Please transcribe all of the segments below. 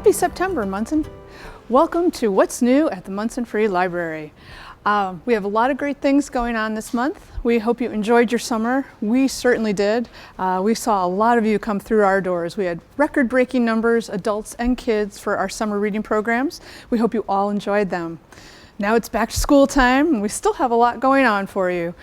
Happy September, Monson. Welcome to What's New at the Monson Free Library. We have a lot of great things going on this month. We hope you enjoyed your summer. We certainly did. We saw a lot of you come through our doors. We had record-breaking numbers, adults and kids, for our summer reading programs. We hope you all enjoyed them. Now it's back to school time, and we still have a lot going on for you.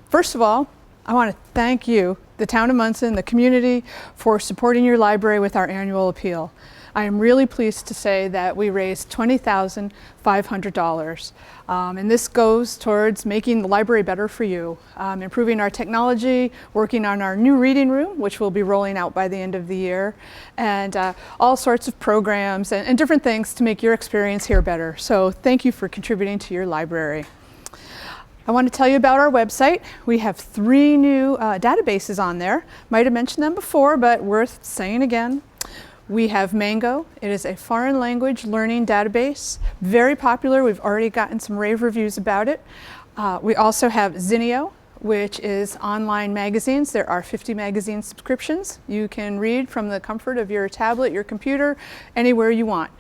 First of all, I want to thank you, the town of Monson, the community, for supporting your library with our annual appeal. I am really pleased to say that we raised $20,500. And this goes towards making the library better for you, improving our technology, working on our new reading room, which we'll be rolling out by the end of the year, and all sorts of programs and different things to make your experience here better. So thank you for contributing to your library. I want to tell you about our website. We have 3 new databases on there. Might have mentioned them before, but worth saying again. We have Mango. It is a foreign language learning database. Very popular. We've already gotten some rave reviews about it. We also have Zinio, which is online magazines. There are 50 magazine subscriptions. You can read from the comfort of your tablet, your computer, anywhere you want.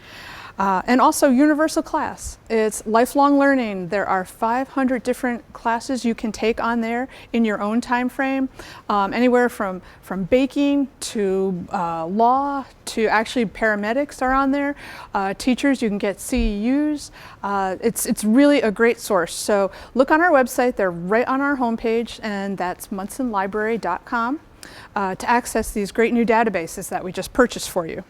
And also Universal Class. It's lifelong learning. There are 500 different classes you can take on there in your own time frame, anywhere from baking to law to actually paramedics are on there. Teachers, you can get CEUs. It's really a great source. So look on our website. They're right on our homepage, and that's monsonlibrary.com to access these great new databases that we just purchased for you.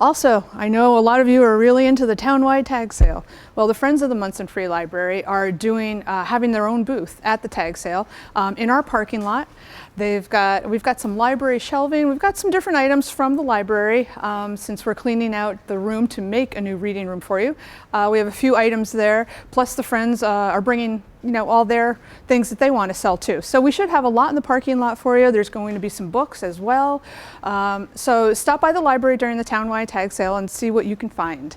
Also, I know a lot of you are really into the townwide tag sale. Well, the Friends of the Monson Free Library are having their own booth at the tag sale in our parking lot. We've got some library shelving. We've got some different items from the library since we're cleaning out the room to make a new reading room for you. We have a few items there, plus the Friends are bringing all their things that they want to sell too. So we should have a lot in the parking lot for you. There's going to be some books as well. So stop by the library during the townwide tag sale and see what you can find.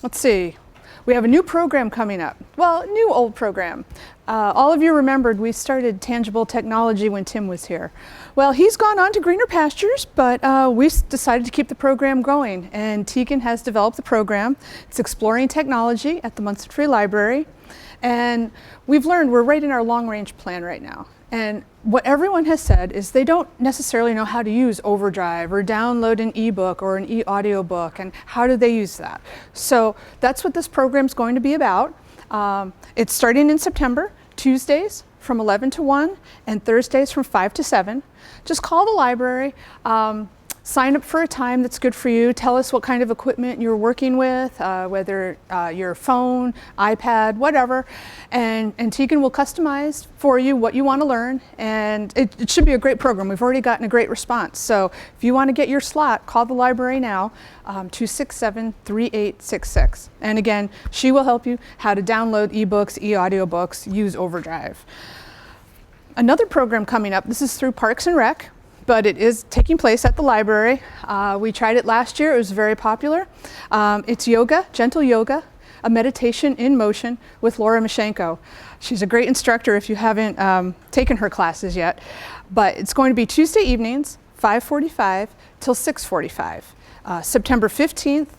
Let's see. We have a new program coming up. Well, new old program. All of you remembered we started Tangible Technology when Tim was here. Well, he's gone on to greener pastures, but we decided to keep the program going, and Tegan has developed the program. It's Exploring Technology at the Monson Free Library, and we've learned we're right in our long-range plan right now. And what everyone has said is they don't necessarily know how to use Overdrive or download an ebook or an e-audiobook, and how do they use that? So that's what this program is going to be about. It's starting in September, Tuesdays from 11 to 1 and Thursdays from 5 to 7. Just call the library. Sign up for a time that's good for you. Tell us what kind of equipment you're working with, whether your phone, iPad, whatever. And Tegan will customize for you what you want to learn. And it should be a great program. We've already gotten a great response. So if you want to get your slot, call the library now, 267-3866. And again, she will help you how to download ebooks, e-audiobooks, use Overdrive. Another program coming up, this is through Parks and Rec, but it is taking place at the library. We tried it last year. It was very popular. It's yoga, gentle yoga, a meditation in motion with Laura Mashenko. She's a great instructor if you haven't taken her classes yet. But it's going to be Tuesday evenings, 5:45 till 6:45, September 15th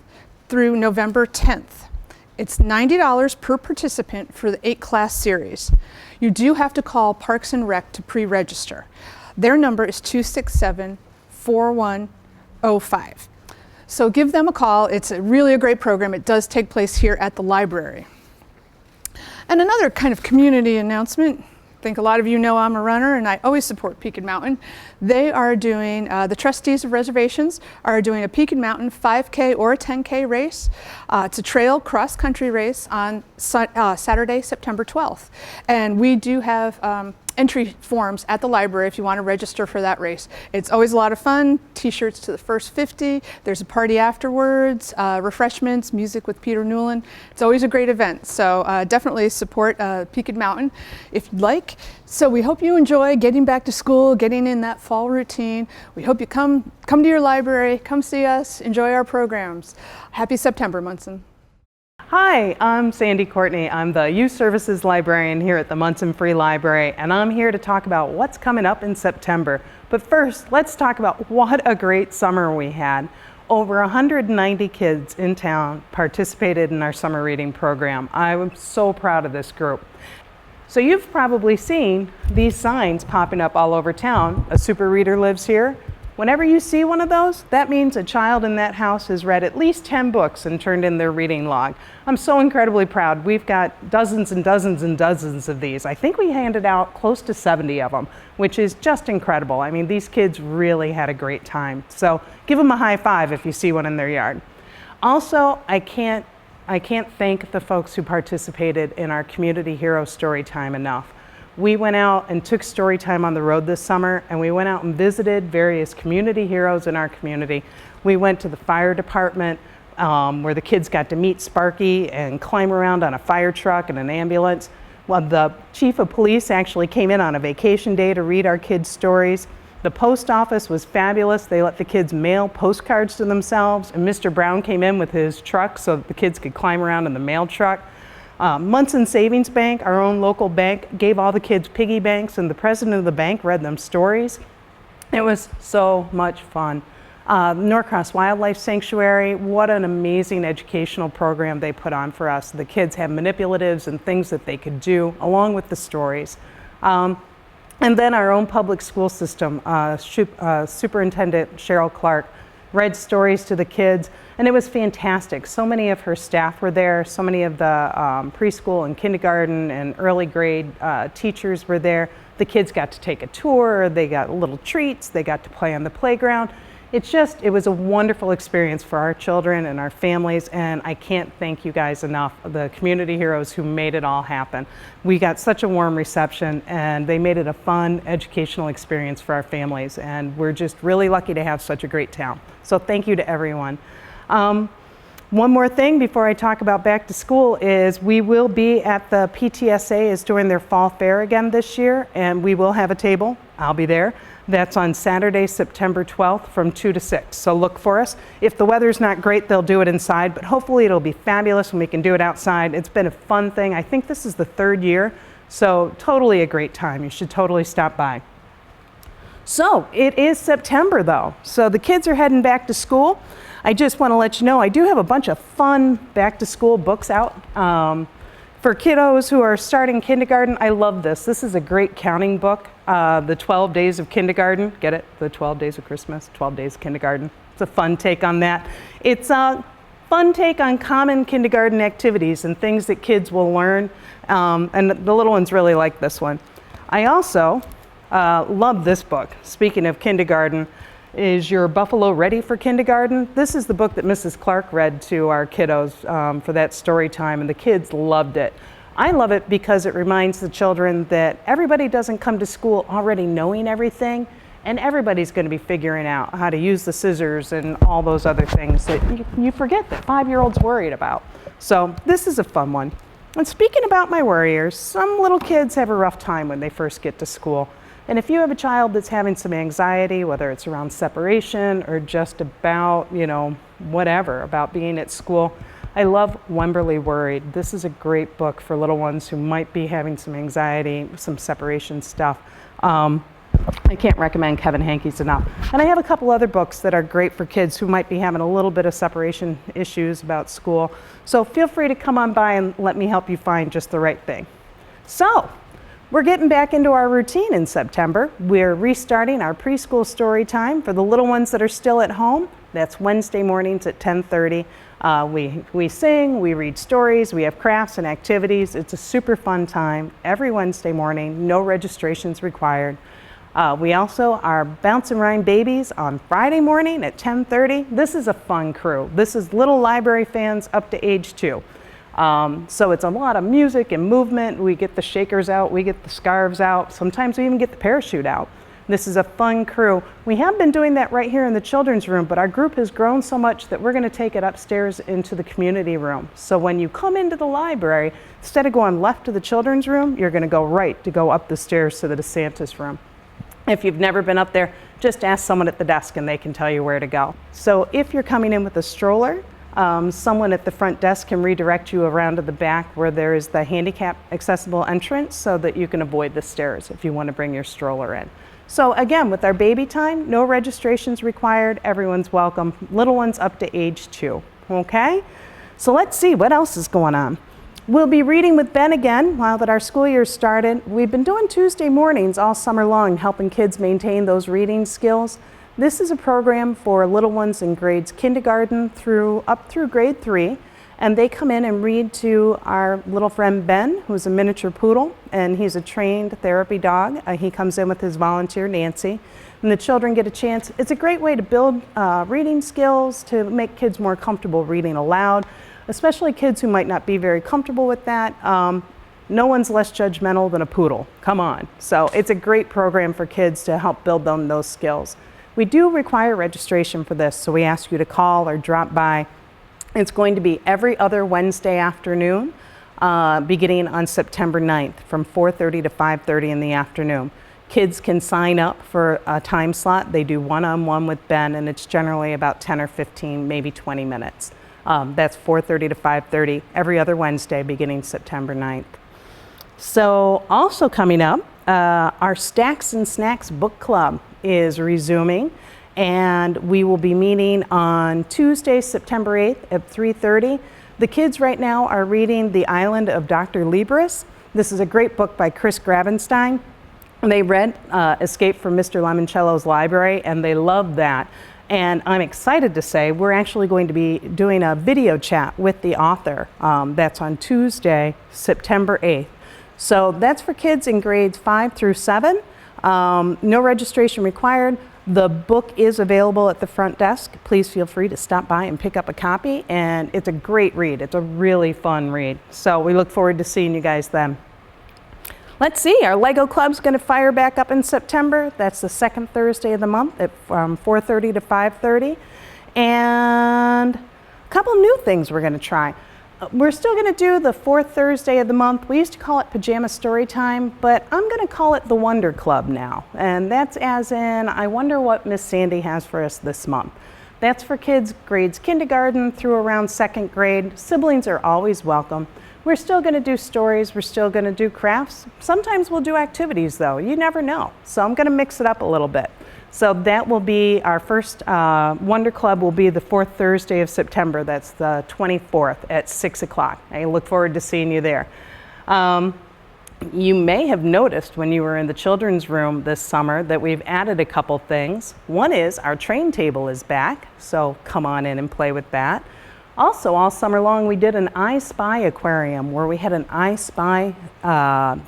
through November 10th. It's $90 per participant for the 8-class series. You do have to call Parks and Rec to pre-register. Their number is 267-4105. So give them a call. It's really a great program. It does take place here at the library. And another kind of community announcement. I think a lot of you know I'm a runner, and I always support Peaked Mountain. They are doing, the trustees of reservations are doing a Peaked Mountain 5K or a 10K race. It's a trail cross-country race on Saturday, September 12th. And we do have entry forms at the library if you want to register for that race. It's always a lot of fun. T-shirts to the first 50. There's a party afterwards, refreshments, music with Peter Newland. It's always a great event. So definitely support Peaked Mountain if you'd like. So we hope you enjoy getting back to school, getting in that fall routine. We hope you come to your library, come see us, enjoy our programs. Happy September, Monson. Hi, I'm Sandy Courtney. I'm the Youth Services Librarian here at the Monson Free Library, and I'm here to talk about what's coming up in September. But first, let's talk about what a great summer we had. Over 190 kids in town participated in our summer reading program. I am so proud of this group. So you've probably seen these signs popping up all over town. A super reader lives here. Whenever you see one of those, that means a child in that house has read at least 10 books and turned in their reading log. I'm so incredibly proud. We've got dozens and dozens and dozens of these. I think we handed out close to 70 of them, which is just incredible. I mean, these kids really had a great time. So give them a high five if you see one in their yard. Also, I can't thank the folks who participated in our Community Hero Storytime enough. We went out and took story time on the road this summer, and we went out and visited various community heroes in our community. We went to the fire department where the kids got to meet Sparky and climb around on a fire truck and an ambulance. Well, the chief of police actually came in on a vacation day to read our kids' stories. The post office was fabulous. They let the kids mail postcards to themselves, and Mr. Brown came in with his truck so that the kids could climb around in the mail truck. Monson Savings Bank, our own local bank, gave all the kids piggy banks, and the president of the bank read them stories. It was so much fun. Norcross Wildlife Sanctuary, what an amazing educational program they put on for us. The kids had manipulatives and things that they could do along with the stories. And then our own public school system, Superintendent Cheryl Clark read stories to the kids, and it was fantastic. So many of her staff were there, so many of the preschool and kindergarten and early grade teachers were there. The kids got to take a tour, they got little treats, they got to play on the playground. It was a wonderful experience for our children and our families, and I can't thank you guys enough, the community heroes who made it all happen. We got such a warm reception, and they made it a fun educational experience for our families, and we're just really lucky to have such a great town. So thank you to everyone. One more thing before I talk about back to school is we will be at the PTSA is doing their fall fair again this year, and we will have a table. I'll be there. That's on Saturday, September 12th from 2 to 6. So look for us. If the weather's not great, they'll do it inside, but hopefully it'll be fabulous and we can do it outside. It's been a fun thing. I think this is the third year, so totally a great time. You should totally stop by. So it is September though, so the kids are heading back to school. I just want to let you know I do have a bunch of fun back to school books out. For kiddos who are starting kindergarten, I love this. This is a great counting book, The 12 Days of Kindergarten. Get it? The 12 Days of Christmas, 12 Days of Kindergarten. It's a fun take on that. It's a fun take on common kindergarten activities and things that kids will learn, and the little ones really like this one. I also love this book. Speaking of kindergarten, is Your Buffalo Ready for Kindergarten? This is the book that Mrs. Clark read to our kiddos for that story time, and the kids loved it. I love it because it reminds the children that everybody doesn't come to school already knowing everything, and everybody's going to be figuring out how to use the scissors and all those other things that you forget that 5-year-olds worried about. So this is a fun one. And speaking about my worriers, some little kids have a rough time when they first get to school. And if you have a child that's having some anxiety, whether it's around separation or just about, whatever, about being at school, I love Wemberly Worried. This is a great book for little ones who might be having some anxiety, some separation stuff. I can't recommend Kevin Hankey's enough. And I have a couple other books that are great for kids who might be having a little bit of separation issues about school. So feel free to come on by and let me help you find just the right thing. So, we're getting back into our routine in September. We're restarting our preschool story time for the little ones that are still at home. That's Wednesday mornings at 10:30. We sing, we read stories, we have crafts and activities. It's a super fun time every Wednesday morning, no registrations required. We also are Bounce and Rhyme Babies on Friday morning at 10:30. This is a fun crew. This is little library fans up to age 2. So it's a lot of music and movement. We get the shakers out, we get the scarves out. Sometimes we even get the parachute out. This is a fun crew. We have been doing that right here in the children's room, but our group has grown so much that we're going to take it upstairs into the community room. So when you come into the library, instead of going left to the children's room, you're going to go right to go up the stairs to the DeSantis room. If you've never been up there, just ask someone at the desk and they can tell you where to go. So if you're coming in with a stroller, someone at the front desk can redirect you around to the back where there is the handicap accessible entrance so that you can avoid the stairs if you want to bring your stroller in. So again, with our baby time, no registrations required, everyone's welcome, little ones up to age 2, okay? So let's see what else is going on. We'll be reading with Ben again now that our school year started. We've been doing Tuesday mornings all summer long, helping kids maintain those reading skills. This is a program for little ones in grades kindergarten up through grade 3. And they come in and read to our little friend Ben, who's a miniature poodle, and he's a trained therapy dog. He comes in with his volunteer, Nancy, and the children get a chance. It's a great way to build reading skills, to make kids more comfortable reading aloud, especially kids who might not be very comfortable with that. No one's less judgmental than a poodle, come on. So it's a great program for kids to help build them those skills. We do require registration for this, so we ask you to call or drop by. It's going to be every other Wednesday afternoon, beginning on September 9th from 4:30 to 5:30 in the afternoon. Kids can sign up for a time slot. They do one-on-one with Ben, and it's generally about 10 or 15, maybe 20 minutes. That's 4:30 to 5:30 every other Wednesday beginning September 9th. So also coming up, our Stacks and Snacks book club is resuming. And we will be meeting on Tuesday, September 8th at 3:30. The kids right now are reading The Island of Dr. Libris. This is a great book by Chris Gravenstein. They read Escape from Mr. Lemoncello's Library, and they loved that. And I'm excited to say we're actually going to be doing a video chat with the author. That's on Tuesday, September 8th. So that's for kids in grades 5 through 7. No registration required. The book is available at the front desk. Please feel free to stop by and pick up a copy, and it's a great read. It's a really fun read. So we look forward to seeing you guys then. Let's see, our Lego Club's gonna fire back up in September. That's the second Thursday of the month from 4:30 to 5:30. And a couple new things we're gonna try. We're still going to do the fourth Thursday of the month. We used to call it Pajama Story Time, but I'm going to call it the Wonder Club now. And that's as in, I wonder what Miss Sandy has for us this month. That's for kids grades kindergarten through around 2nd grade. Siblings are always welcome. We're still going to do stories. We're still going to do crafts. Sometimes we'll do activities, though. You never know. So I'm going to mix it up a little bit. So that will be our first Wonder Club will be the 4th Thursday of September. That's the 24th at 6 o'clock. I look forward to seeing you there. You may have noticed when you were in the children's room this summer that we've added a couple things. One is our train table is back, so come on in and play with that. Also, all summer long, we did an I Spy aquarium where we had an I Spy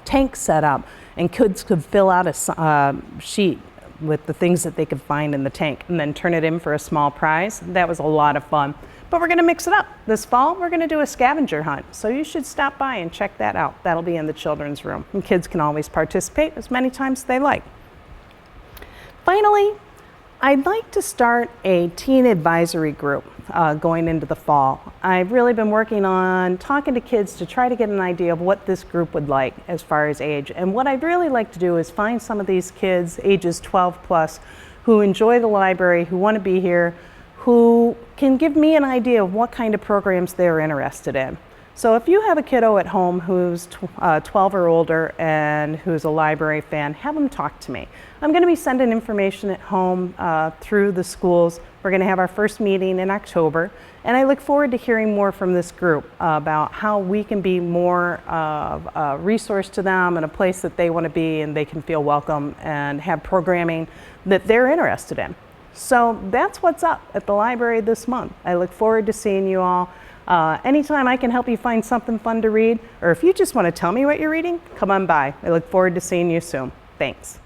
tank set up, and kids could fill out a sheet with the things that they could find in the tank and then turn it in for a small prize. That was a lot of fun. But we're gonna mix it up. This fall, we're gonna do a scavenger hunt. So you should stop by and check that out. That'll be in the children's room. And kids can always participate as many times as they like. Finally, I'd like to start a teen advisory group going into the fall. I've really been working on talking to kids to try to get an idea of what this group would like as far as age. And what I'd really like to do is find some of these kids, ages 12 plus, who enjoy the library, who want to be here, who can give me an idea of what kind of programs they're interested in. So if you have a kiddo at home who's 12 or older and who's a library fan, have them talk to me. I'm going to be sending information at home through the schools. We're going to have our first meeting in October, and I look forward to hearing more from this group about how we can be more of a resource to them and a place that they want to be and they can feel welcome and have programming that they're interested in. So that's what's up at the library this month. I look forward to seeing you all. Anytime I can help you find something fun to read, or if you just want to tell me what you're reading, come on by. I look forward to seeing you soon. Thanks.